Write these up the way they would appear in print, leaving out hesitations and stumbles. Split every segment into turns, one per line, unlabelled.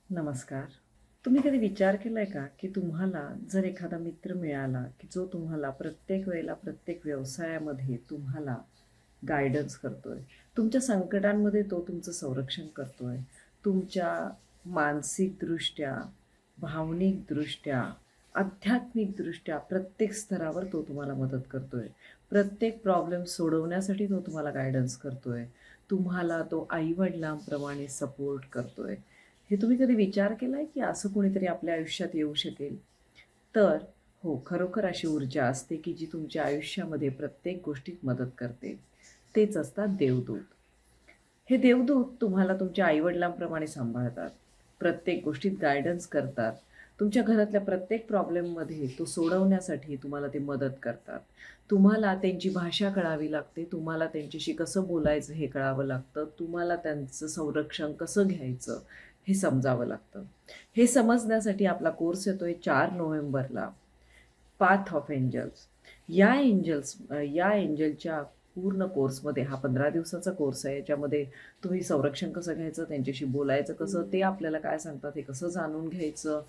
नमस्कार. तुम्ही कधी विचार केलाय का, की तुम्हाला जर एखादा मित्र मिळाला, की जो तुम्हाला प्रत्येक वेळेला, प्रत्येक व्यवसायामध्ये तुम्हाला गाईडन्स करतोय. तुमच्या संकटांमध्ये तो तुमचं संरक्षण करतोय. तुमच्या मानसिकदृष्ट्या, भावनिकदृष्ट्या, आध्यात्मिकदृष्ट्या प्रत्येक स्तरावर तो तुम्हाला मदत करतोय. प्रत्येक प्रॉब्लेम सोडवण्यासाठी तो तुम्हाला गाईडन्स करतोय. तुम्हाला तो आई-वडिलांप्रमाणे सपोर्ट करतोय. हे तुम्ही कधी विचार केलाय, की असं कोणीतरी आपल्या आयुष्यात येऊ शकेल? तर हो, खरोखर अशी ऊर्जा असते, की जी तुमच्या आयुष्यामध्ये प्रत्येक गोष्टीत मदत करते. तेच असतात देवदूत. हे देवदूत तुम्हाला तुमच्या आई-वडिलांप्रमाणे सांभाळतात. प्रत्येक गोष्टीत गाईडन्स करतात. तुमच्या घरातल्या प्रत्येक प्रॉब्लेममध्ये तो सोडवण्यासाठी तुम्हाला ते मदत करतात. तुम्हाला त्यांची भाषा कळावी लागते. तुम्हाला त्यांच्याशी कसं बोलायचं हे कळावं लागतं. तुम्हाला त्यांचं संरक्षण कसं घ्यायचं हे समजावं लागतं. हे समजण्यासाठी आपला कोर्स येतोय 4 नोव्हेंबरला. Path of angels. या एंजलच्या पूर्ण कोर्समध्ये हा 15 दिवसाचा कोर्स आहे. याच्यामध्ये तुम्ही संरक्षण कसं घ्यायचं, त्यांच्याशी बोलायचं कसं, ते आपल्याला काय सांगतात हे कसं जाणून घ्यायचं,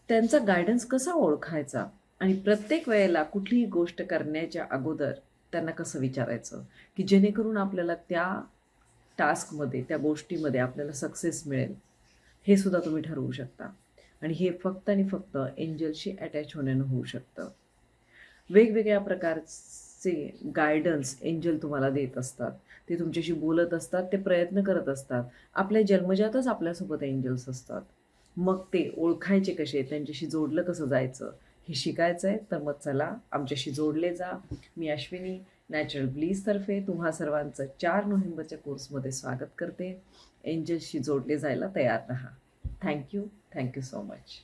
त्यांचा गाईडन्स कसा ओळखायचा आणि प्रत्येक वेळेला कुठलीही गोष्ट करण्याच्या अगोदर त्यांना कसं विचारायचं, की जेणेकरून आपल्याला त्या टास्कमध्ये, त्या गोष्टीमध्ये आपल्याला सक्सेस मिळेल, हे सुद्धा तुम्ही ठरवू शकता. आणि हे फक्त आणि फक्त एंजलशी अटॅच होण्यानं होऊ शकतं. वेगवेगळ्या प्रकारचे गाईडन्स एंजल तुम्हाला देत असतात. ते तुमच्याशी बोलत असतात, ते प्रयत्न करत असतात. आपल्या जन्मजातच आपल्यासोबत एंजल्स असतात. मग ते ओळखायचे कसे, त्यांच्याशी जोडलं कसं जायचं, हे शिकायचं आहे. तर मग चला आमच्याशी जोडले जा. मी अश्विनी नॅचरल ब्लीजतर्फे तुम्हा सर्वांचं 4 नोव्हेंबरच्या कोर्समध्ये स्वागत करते. एंजल्सशी जोडले जायला तयार राहा. Thank you. Thank you so much.